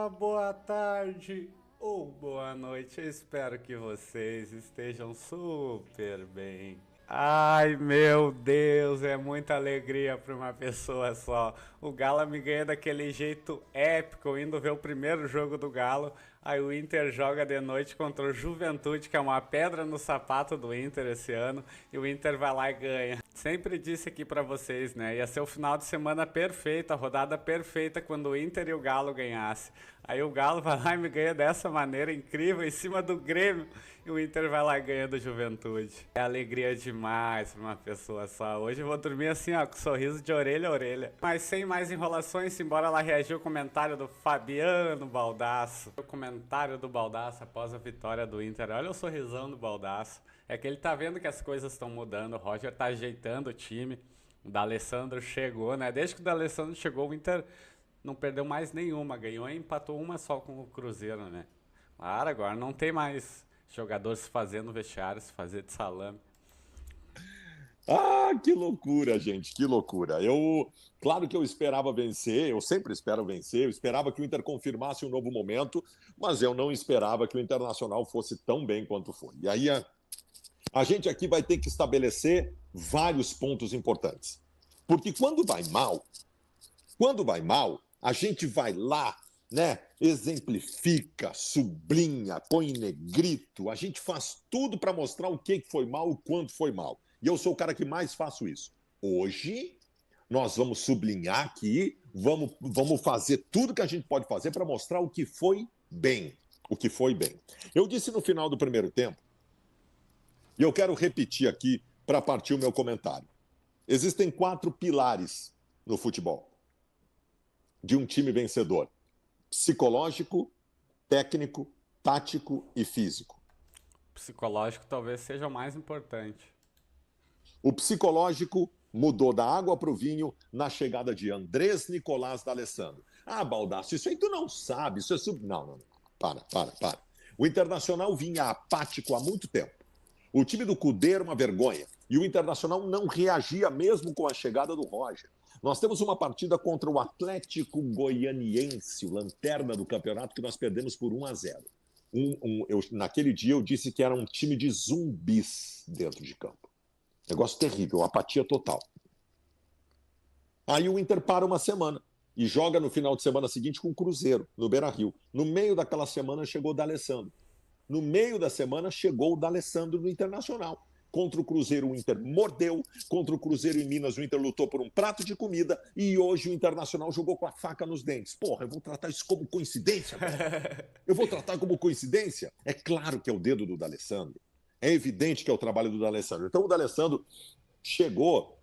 boa tarde ou boa noite. Eu espero que vocês estejam super bem. Ai meu Deus, é muita alegria para uma pessoa só. O Galo me ganha daquele jeito épico, indo ver o primeiro jogo do Galo. Aí o Inter joga de noite contra o Juventude, que é uma pedra no sapato do Inter esse ano, e o Inter vai lá e ganha. Sempre disse aqui pra vocês, né? Ia ser o final de semana perfeito, a rodada perfeita quando o Inter e o Galo ganhassem. Aí o Galo vai lá e me ganha dessa maneira incrível em cima do Grêmio, e o Inter vai lá e ganha do Juventude. É alegria demais pra uma pessoa só. Hoje eu vou dormir assim, ó, com sorriso de orelha a orelha. Mas sem mais enrolações, embora lá reagir ao comentário do Fabiano Baldasso. O comentário do Baldasso após a vitória do Inter. Olha o sorrisão do Baldasso. É que ele tá vendo que as coisas estão mudando, o Roger tá ajeitando o time. O D'Alessandro chegou, né? Desde que o D'Alessandro chegou, o Inter não perdeu mais nenhuma. Ganhou e empatou uma só com o Cruzeiro, né? Claro, agora não tem mais jogadores se fazendo vestiário, se fazer de salame. Ah, que loucura, gente, que loucura. Claro que eu esperava vencer, eu sempre espero vencer, eu esperava que o Inter confirmasse um novo momento, mas eu não esperava que o Internacional fosse tão bem quanto foi. E aí a gente aqui vai ter que estabelecer vários pontos importantes. Porque quando vai mal, a gente vai lá, né? Exemplifica, sublinha, põe em negrito, a gente faz tudo para mostrar o que foi mal, o quanto foi mal. E eu sou o cara que mais faço isso. Hoje, nós vamos sublinhar aqui, vamos fazer tudo que a gente pode fazer para mostrar o que foi bem. O que foi bem. Eu disse no final do primeiro tempo, e eu quero repetir aqui para partir o meu comentário. Existem 4 pilares no futebol de um time vencedor: psicológico, técnico, tático e físico. Psicológico talvez seja o mais importante. O psicológico mudou da água para o vinho na chegada de Andrés Nicolás D'Alessandro. Ah, Baldasso, isso aí tu não sabe, isso é sub... Não. Para. O Internacional vinha apático há muito tempo. O time do Cudê era uma vergonha. E o Internacional não reagia mesmo com a chegada do Roger. Nós temos uma partida contra o Atlético Goianiense, o lanterna do campeonato, que nós perdemos por 1-0. Naquele dia eu disse que era um time de zumbis dentro de campo. Negócio terrível, apatia total. Aí o Inter para uma semana e joga no final de semana seguinte com o Cruzeiro, no Beira-Rio. No meio daquela semana chegou o D'Alessandro. No meio da semana chegou o D'Alessandro no Internacional. Contra o Cruzeiro, o Inter mordeu. Contra o Cruzeiro em Minas, o Inter lutou por um prato de comida. E hoje o Internacional jogou com a faca nos dentes. Porra, eu vou tratar isso como coincidência, velho. Eu vou tratar como coincidência? É claro que é o dedo do D'Alessandro. É evidente que é o trabalho do D'Alessandro. Então o D'Alessandro chegou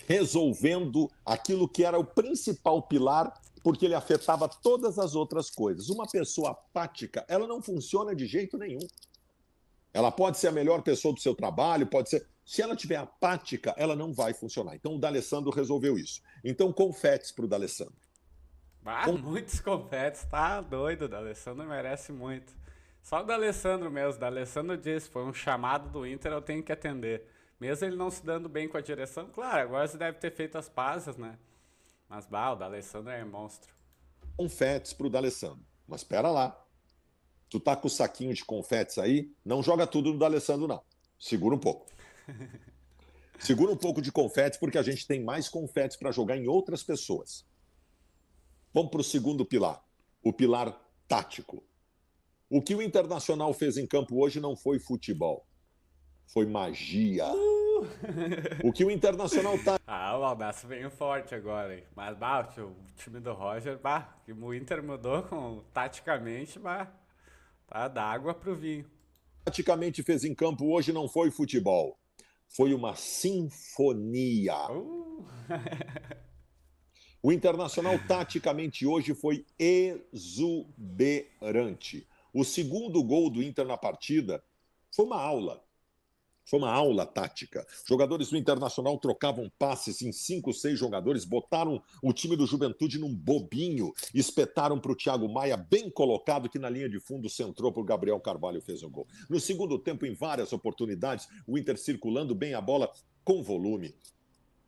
resolvendo aquilo que era o principal pilar, porque ele afetava todas as outras coisas. Uma pessoa apática, ela não funciona de jeito nenhum. Ela pode ser a melhor pessoa do seu trabalho, pode ser. Se ela tiver apática, ela não vai funcionar. Então o D'Alessandro resolveu isso. Então, confetes para o D'Alessandro. Ah, muitos confetes, tá doido, o D'Alessandro merece muito. Só o D'Alessandro mesmo, o D'Alessandro disse, foi um chamado do Inter, eu tenho que atender. Mesmo ele não se dando bem com a direção, claro, agora você deve ter feito as pazes, né? Mas, bah, o D'Alessandro é monstro. Confetes para o D'Alessandro. Mas espera lá. Tu tá com o saquinho de confetes aí? Não joga tudo no D'Alessandro, não. Segura um pouco. Segura um pouco de confetes, porque a gente tem mais confetes para jogar em outras pessoas. Vamos para o segundo pilar, o pilar tático. O que o Internacional fez em campo hoje não foi futebol, foi magia. O que o Internacional tá. Ah, o Baldasso veio forte agora, hein? Mas, bah, o time do Roger, bah, que o Inter mudou taticamente, bah, tá da água pro vinho. Praticamente fez em campo hoje não foi futebol, foi uma sinfonia. Uh. O Internacional taticamente hoje foi exuberante. O segundo gol do Inter na partida foi uma aula. Foi uma aula tática. Jogadores do Internacional trocavam passes em 5, 6 jogadores, botaram o time do Juventude num bobinho, espetaram para o Thiago Maia, bem colocado, que na linha de fundo centrou para o Gabriel Carvalho e fez o gol. No segundo tempo, em várias oportunidades, o Inter circulando bem a bola com volume.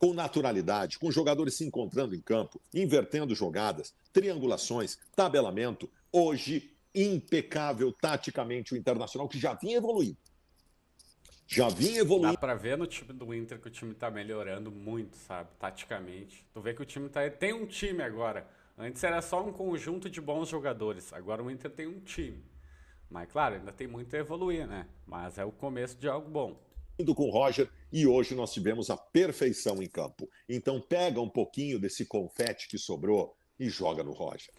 com naturalidade, com jogadores se encontrando em campo, invertendo jogadas, triangulações, tabelamento. Hoje, impecável taticamente o Internacional, que já vinha evoluindo. Já vinha Dá evoluindo. pra ver no time do Inter que o time tá melhorando muito, sabe? Taticamente. Tu vê que o time tem um time agora. Antes era só um conjunto de bons jogadores. Agora o Inter tem um time. Mas claro, ainda tem muito a evoluir, né? Mas é o começo de algo bom. Com o Roger e hoje nós tivemos a perfeição em campo. Então pega um pouquinho desse confete que sobrou e joga no Roger.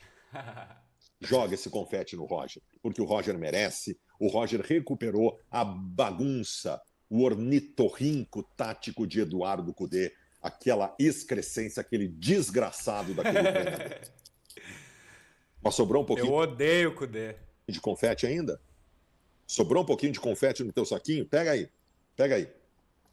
Joga esse confete no Roger, porque o Roger merece. O Roger recuperou a bagunça, o ornitorrinco tático de Eduardo Cudê, aquela excrescência, aquele desgraçado daquele treinador. Mas sobrou um pouquinho. Eu odeio o Cudê. De confete ainda? Sobrou um pouquinho de confete no teu saquinho? Pega aí. Pega aí.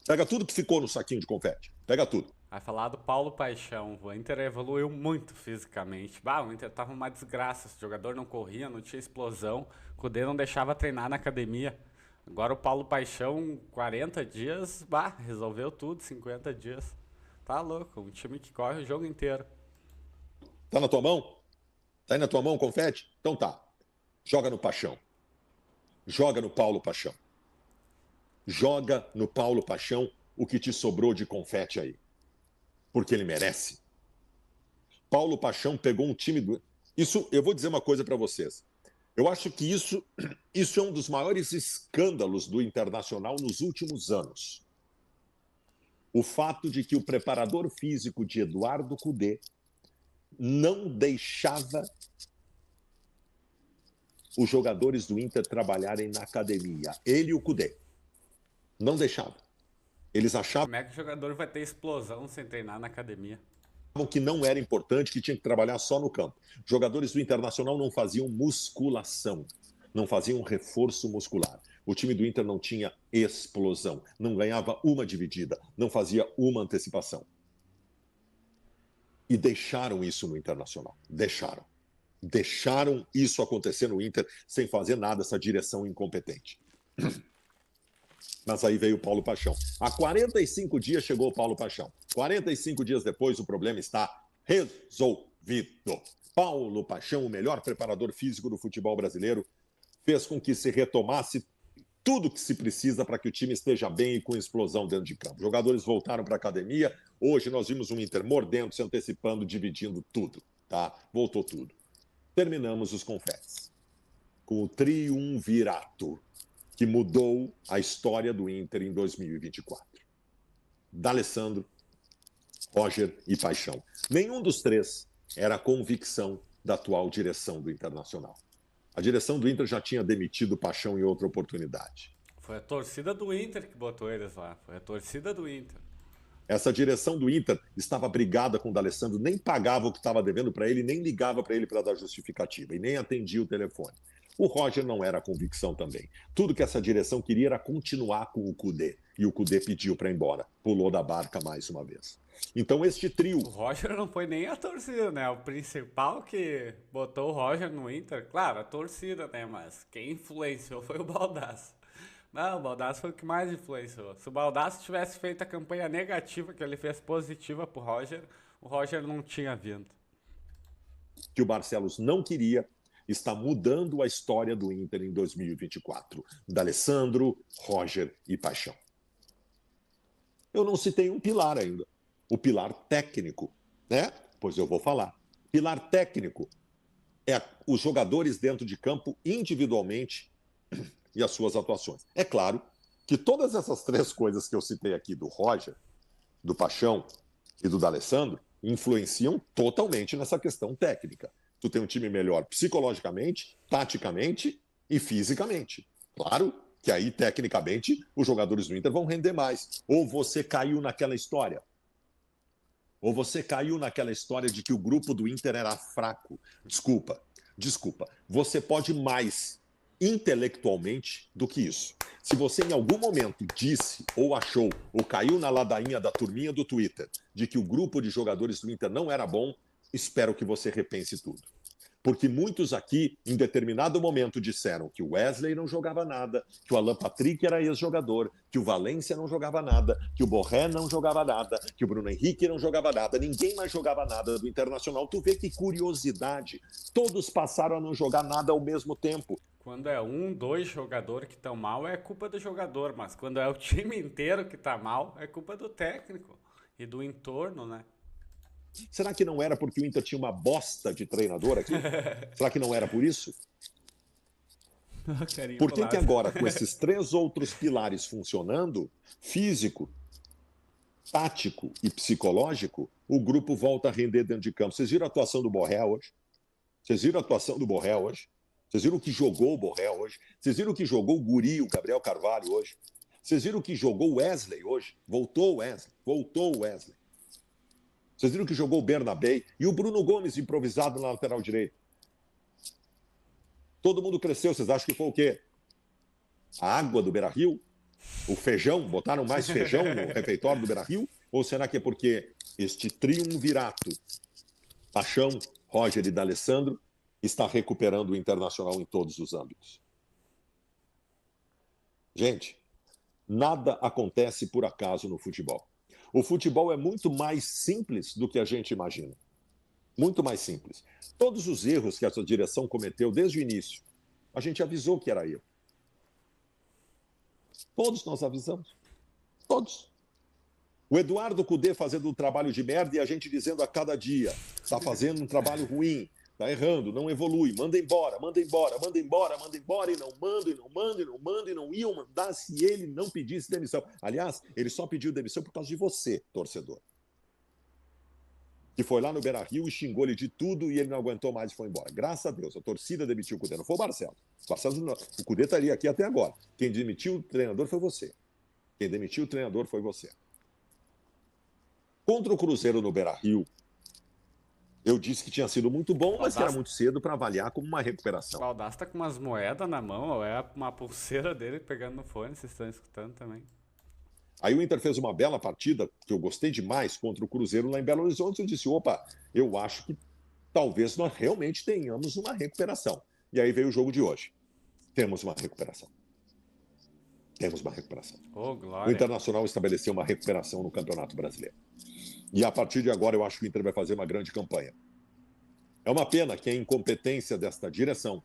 Pega tudo que ficou no saquinho de confete. Pega tudo. Vai falar do Paulo Paixão. O Inter evoluiu muito fisicamente. Bah, o Inter tava uma desgraça. O jogador não corria, não tinha explosão. O Cudê não deixava treinar na academia. Agora o Paulo Paixão, 40 dias, bah, resolveu tudo, 50 dias. Tá louco, um time que corre o jogo inteiro. Tá na tua mão? Tá aí na tua mão o confete? Então tá. Joga no Paixão. Joga no Paulo Paixão. Joga no Paulo Paixão o que te sobrou de confete aí. Porque ele merece. Paulo Paixão pegou um time do... Isso, eu vou dizer uma coisa para vocês. Eu acho que isso é um dos maiores escândalos do Internacional nos últimos anos. O fato de que o preparador físico de Eduardo Cudê não deixava os jogadores do Inter trabalharem na academia. Ele e o Cudê. Não deixava. Eles achavam... Como é que o jogador vai ter explosão sem treinar na academia? Que não era importante, que tinha que trabalhar só no campo. Jogadores do Internacional não faziam musculação, não faziam reforço muscular. O time do Inter não tinha explosão, não ganhava uma dividida, não fazia uma antecipação. E deixaram isso no Internacional. Deixaram. Deixaram isso acontecer no Inter sem fazer nada, essa direção incompetente. Mas aí veio o Paulo Paixão. Há 45 dias chegou o Paulo Paixão. 45 dias depois, o problema está resolvido. Paulo Paixão, o melhor preparador físico do futebol brasileiro, fez com que se retomasse tudo que se precisa para que o time esteja bem e com explosão dentro de campo. Jogadores voltaram para a academia. Hoje nós vimos um Inter mordendo, se antecipando, dividindo tudo. Tá? Voltou tudo. Terminamos os confetes com o triunvirato que mudou a história do Inter em 2024. D'Alessandro, Roger e Paixão. Nenhum dos três era a convicção da atual direção do Internacional. A direção do Inter já tinha demitido Paixão em outra oportunidade. Foi a torcida do Inter que botou eles lá. Foi a torcida do Inter. Essa direção do Inter estava brigada com o D'Alessandro, nem pagava o que estava devendo para ele, nem ligava para ele para dar justificativa e nem atendia o telefone. O Roger não era a convicção também. Tudo que essa direção queria era continuar com o Cudê. E o Cudê pediu para ir embora. Pulou da barca mais uma vez. Então este trio... O Roger não foi nem a torcida, né? O principal que botou o Roger no Inter, claro, a torcida, né? Mas quem influenciou foi o Baldasso. Não, o Baldasso foi o que mais influenciou. Se o Baldasso tivesse feito a campanha negativa que ele fez positiva pro Roger, o Roger não tinha vindo. Que o Barcelos não queria... está mudando a história do Inter em 2024. D'Alessandro, Roger e Paixão. Eu não citei um pilar ainda. O pilar técnico, né? Pois eu vou falar. Pilar técnico é os jogadores dentro de campo individualmente e as suas atuações. É claro que todas essas três coisas que eu citei aqui do Roger, do Paixão e do D'Alessandro influenciam totalmente nessa questão técnica. Tu tem um time melhor psicologicamente, taticamente e fisicamente. Claro que aí, tecnicamente, os jogadores do Inter vão render mais. Ou você caiu naquela história. Ou você caiu naquela história de que o grupo do Inter era fraco. Desculpa. Você pode mais intelectualmente do que isso. Se você em algum momento disse ou achou ou caiu na ladainha da turminha do Twitter de que o grupo de jogadores do Inter não era bom, espero que você repense tudo. Porque muitos aqui, em determinado momento, disseram que o Wesley não jogava nada, que o Alan Patrick era ex-jogador, que o Valência não jogava nada, que o Borré não jogava nada, que o Bruno Henrique não jogava nada, ninguém mais jogava nada do Internacional. Tu vê que curiosidade. Todos passaram a não jogar nada ao mesmo tempo. Quando é um, dois jogadores que estão mal, é culpa do jogador. Mas quando é o time inteiro que tá mal, é culpa do técnico e do entorno, né? Será que não era porque o Inter tinha uma bosta de treinador aqui? Será que não era por isso? Por que agora, com esses 3 outros pilares funcionando, físico, tático e psicológico, o grupo volta a render dentro de campo? Vocês viram a atuação do Borré hoje? Vocês viram a atuação do Borré hoje? Vocês viram o que jogou o Borré hoje? Vocês viram o que jogou o Guri, o Gabriel Carvalho hoje? Vocês viram o que jogou o Wesley hoje? Voltou o Wesley. Vocês viram que jogou o Bernabé e o Bruno Gomes improvisado na lateral direita. Todo mundo cresceu. Vocês acham que foi o quê? A água do Beira-Rio? O feijão? Botaram mais feijão no refeitório do Beira-Rio? Ou será que é porque este triunvirato, Paixão, Roger e D'Alessandro, está recuperando o Internacional em todos os âmbitos? Gente, nada acontece por acaso no futebol. O futebol é muito mais simples do que a gente imagina. Muito mais simples. Todos os erros que essa direção cometeu desde o início, a gente avisou que era erro. Todos nós avisamos. Todos. O Eduardo Cudê fazendo um trabalho de merda e a gente dizendo a cada dia, está fazendo um trabalho ruim, está errando, não evolui, manda embora, e não manda, e não iam mandar se ele não pedisse demissão. Aliás, ele só pediu demissão por causa de você, torcedor. Que foi lá no Beira-Rio e xingou ele de tudo e ele não aguentou mais e foi embora. Graças a Deus, a torcida demitiu o Cudê, não foi o Marcelo. O Cudê estaria aqui até agora. Quem demitiu o treinador foi você. Quem demitiu o treinador foi você. Contra o Cruzeiro no Beira-Rio, eu disse que tinha sido muito bom, mas que era muito cedo para avaliar como uma recuperação. O Baldasso tá com umas moedas na mão, ou é uma pulseira dele pegando no fone, vocês estão escutando também. Aí o Inter fez uma bela partida, que eu gostei demais, contra o Cruzeiro lá em Belo Horizonte. Eu disse, opa, eu acho que talvez nós realmente tenhamos uma recuperação. E aí veio o jogo de hoje. Temos uma recuperação. Temos uma recuperação. Oh, glória. O Internacional estabeleceu uma recuperação no Campeonato Brasileiro. E a partir de agora eu acho que o Inter vai fazer uma grande campanha. É uma pena que a incompetência desta direção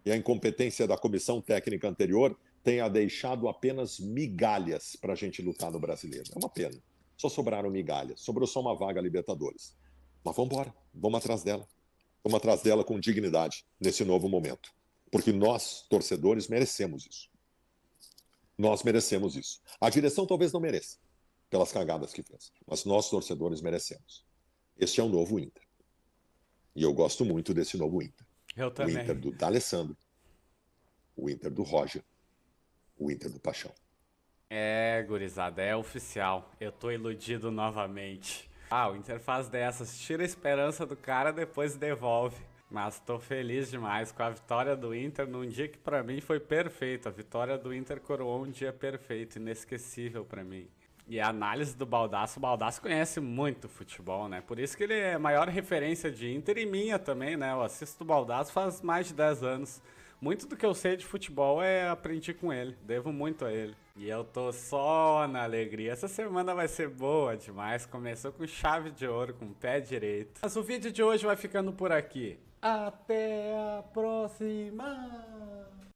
e a incompetência da comissão técnica anterior tenha deixado apenas migalhas para a gente lutar no Brasileiro. É uma pena. Só sobraram migalhas. Sobrou só uma vaga Libertadores. Mas vamos embora. Vamos atrás dela. Vamos atrás dela com dignidade nesse novo momento. Porque nós, torcedores, merecemos isso. Nós merecemos isso. A direção talvez não mereça, pelas cagadas que fez. Mas nós, torcedores, merecemos. Este é o novo Inter. E eu gosto muito desse novo Inter. Eu também. O Inter do D'Alessandro. O Inter do Roger. O Inter do Paixão. É, gurizada, é oficial. Eu tô iludido novamente. Ah, o Inter faz dessas. Tira a esperança do cara, depois devolve. Mas tô feliz demais com a vitória do Inter num dia que pra mim foi perfeito. A vitória do Inter coroou um dia perfeito, inesquecível pra mim. E a análise do Baldasso, o Baldasso conhece muito futebol, né? Por isso que ele é a maior referência de Inter e minha também, né? Eu assisto o Baldasso faz mais de 10 anos. Muito do que eu sei de futebol aprendi com ele, devo muito a ele. E eu tô só na alegria. Essa semana vai ser boa demais, começou com chave de ouro, com o pé direito. Mas o vídeo de hoje vai ficando por aqui. Até a próxima!